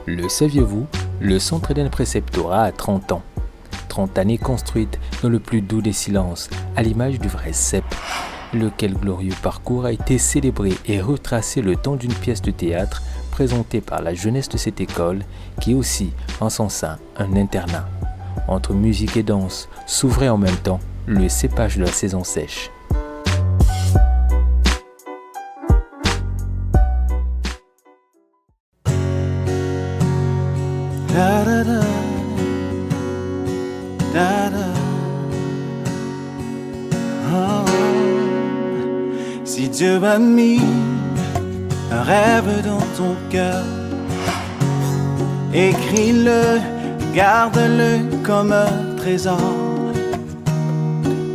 Le saviez-vous? Le Centre Eden Preceptorat a 30 ans. 30 années construites dans le plus doux des silences, à l'image du vrai CEP, lequel glorieux parcours a été célébré et retracé le temps d'une pièce de théâtre présentée par la jeunesse de cette école, qui est aussi, en son sein, un internat. Entre musique et danse, s'ouvrait en même temps le cépage de la saison sèche. Da da da, da da. Oh. Si Dieu a mis un rêve dans ton cœur, écris-le, garde-le comme un trésor.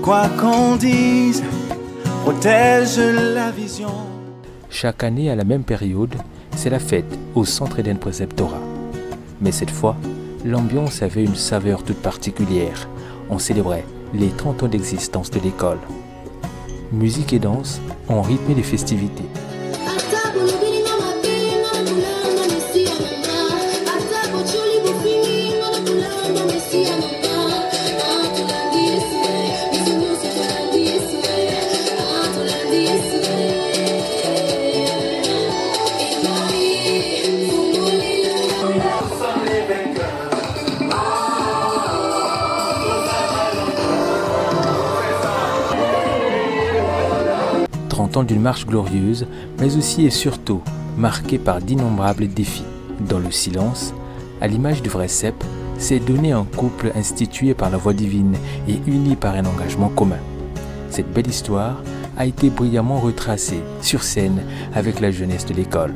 Quoi qu'on dise, protège la vision. Chaque année à la même période, c'est la fête au Centre Eden Preceptorat. Mais cette fois, l'ambiance avait une saveur toute particulière. On célébrait les 30 ans d'existence de l'école. Musique et danse ont rythmé les festivités. D'une marche glorieuse, mais aussi et surtout marquée par d'innombrables défis. Dans le silence, à l'image du vrai CEP, s'est donné un couple institué par la voix divine et uni par un engagement commun. Cette belle histoire a été brillamment retracée sur scène avec la jeunesse de l'école.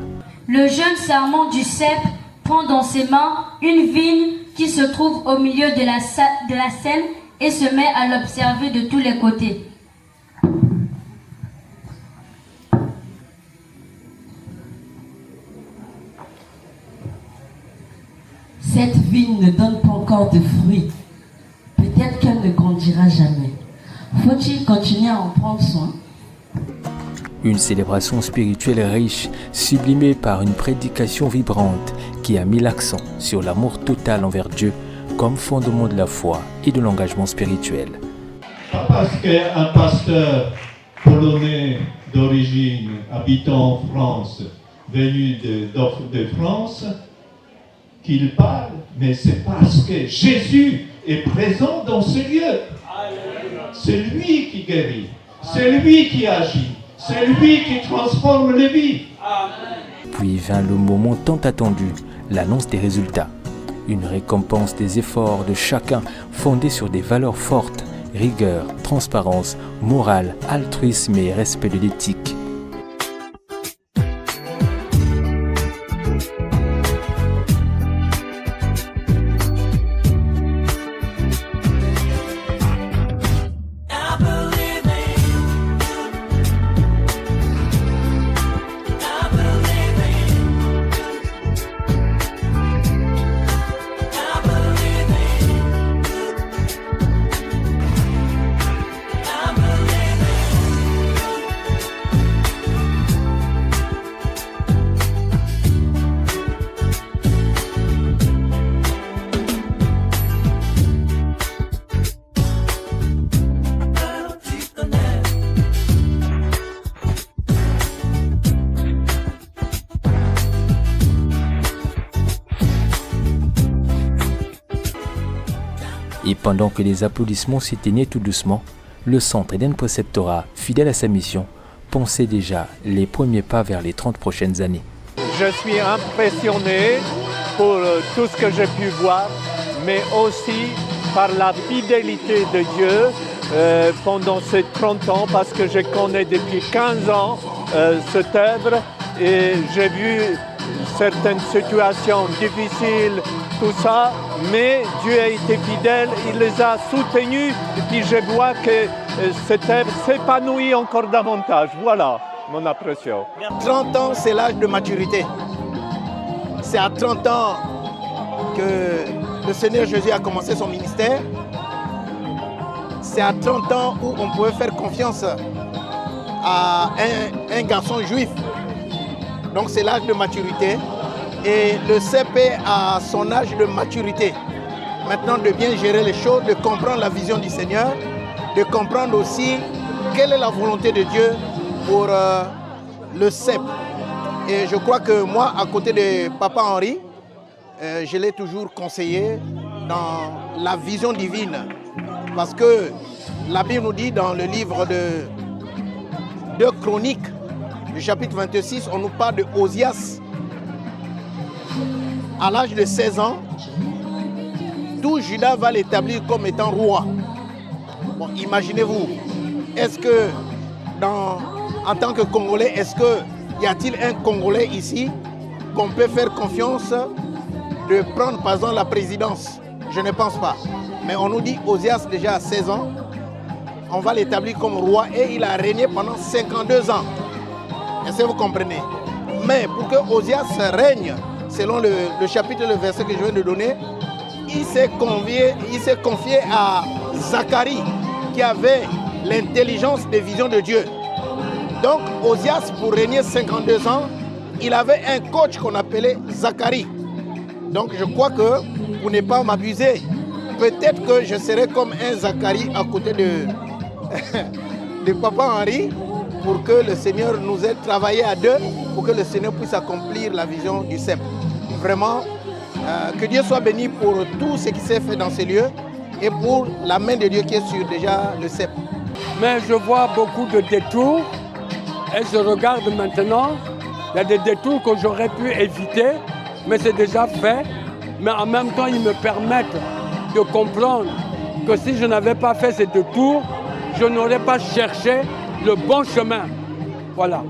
Le jeune serment du CEP prend dans ses mains une vigne qui se trouve au milieu de la scène et se met à l'observer de tous les côtés. Cette vigne ne donne pas encore de fruits. Peut-être qu'elle ne grandira jamais. Faut-il continuer à en prendre soin? Une célébration spirituelle riche, sublimée par une prédication vibrante qui a mis l'accent sur l'amour total envers Dieu comme fondement de la foi et de l'engagement spirituel. Pas parce qu'un pasteur polonais d'origine habitant en France, venu de France, qu'il parle, mais c'est parce que Jésus est présent dans ce lieu. C'est lui qui guérit, c'est lui qui agit, c'est lui qui transforme les vies. Puis vint le moment tant attendu, l'annonce des résultats. Une récompense des efforts de chacun fondée sur des valeurs fortes, rigueur, transparence, morale, altruisme et respect de l'éthique. Et pendant que les applaudissements s'éteignaient tout doucement, le Centre Eden Preceptorat, fidèle à sa mission, pensait déjà les premiers pas vers les 30 prochaines années. Je suis impressionné pour tout ce que j'ai pu voir, mais aussi par la fidélité de Dieu pendant ces 30 ans, parce que je connais depuis 15 ans cette œuvre et j'ai vu certaines situations difficiles, tout ça, mais Dieu a été fidèle, il les a soutenus et puis je vois que cette œuvre s'épanouit encore davantage. Voilà mon impression. 30 ans, c'est l'âge de maturité. C'est à 30 ans que le Seigneur Jésus a commencé son ministère. C'est à 30 ans où on pouvait faire confiance à un garçon juif. Donc c'est l'âge de maturité. Et le CP a son âge de maturité. Maintenant, de bien gérer les choses, de comprendre la vision du Seigneur, de comprendre aussi quelle est la volonté de Dieu pour le CEP. Et je crois que moi, à côté de Papa Henri, je l'ai toujours conseillé dans la vision divine. Parce que la Bible nous dit dans le livre de Chroniques, du chapitre 26, on nous parle de Osias. À l'âge de 16 ans, tout Juda va l'établir comme étant roi. Bon, imaginez-vous, est-ce que, en tant que Congolais, y a-t-il un Congolais ici qu'on peut faire confiance de prendre par exemple la présidence? Je ne pense pas. Mais on nous dit Osias déjà à 16 ans, on va l'établir comme roi et il a régné pendant 52 ans. Est-ce que vous comprenez? Mais pour que Osias règne, selon le chapitre et le verset que je viens de donner, il s'est confié à Zacharie qui avait l'intelligence des visions de Dieu. Donc Osias, pour régner 52 ans, il avait un coach qu'on appelait Zacharie. Donc je crois que, pour ne pas m'abuser, peut-être que je serai comme un Zacharie à côté de Papa Henri, pour que le Seigneur nous ait travaillé à deux, pour que le Seigneur puisse accomplir la vision du CEP. Vraiment, que Dieu soit béni pour tout ce qui s'est fait dans ces lieux et pour la main de Dieu qui est sur déjà le CEP. Mais je vois beaucoup de détours et je regarde maintenant, il y a des détours que j'aurais pu éviter, mais c'est déjà fait. Mais en même temps, ils me permettent de comprendre que si je n'avais pas fait ces détours, je n'aurais pas cherché le bon chemin. Voilà.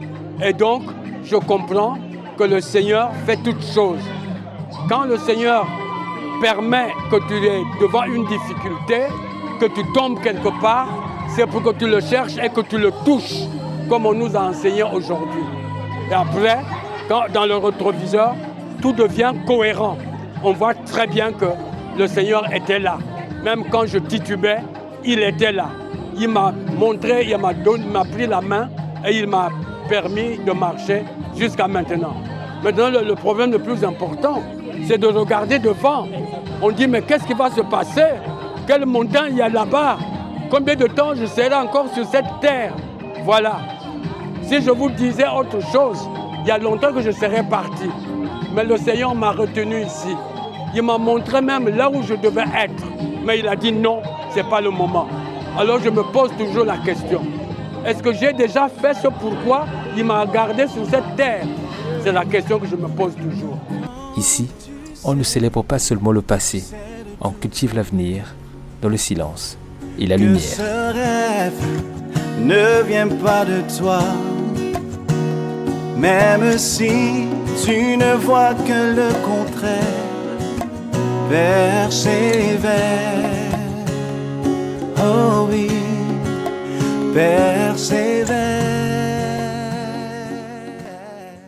Et donc, je comprends que le Seigneur fait toutes choses. Quand le Seigneur permet que tu es devant une difficulté, que tu tombes quelque part, c'est pour que tu le cherches et que tu le touches, comme on nous a enseigné aujourd'hui. Et après, dans le rétroviseur, tout devient cohérent. On voit très bien que le Seigneur était là. Même quand je titubais, il était là. Il m'a montré, il m'a pris la main et il m'a permis de marcher jusqu'à maintenant. Maintenant, le problème le plus important, c'est de regarder devant. On dit, mais qu'est-ce qui va se passer? Quelle montagne il y a là-bas? Combien de temps je serai encore sur cette terre? Voilà. Si je vous disais autre chose, il y a longtemps que je serais parti. Mais le Seigneur m'a retenu ici. Il m'a montré même là où je devais être. Mais il a dit non, ce n'est pas le moment. Alors je me pose toujours la question. Est-ce que j'ai déjà fait ce pourquoi il m'a gardé sur cette terre? C'est la question que je me pose toujours. Ici, on ne célèbre pas seulement le passé, on cultive l'avenir dans le silence et la lumière. Que ce rêve ne vient pas de toi, même si tu ne vois que le contraire. Persévère, oh oui, persévère.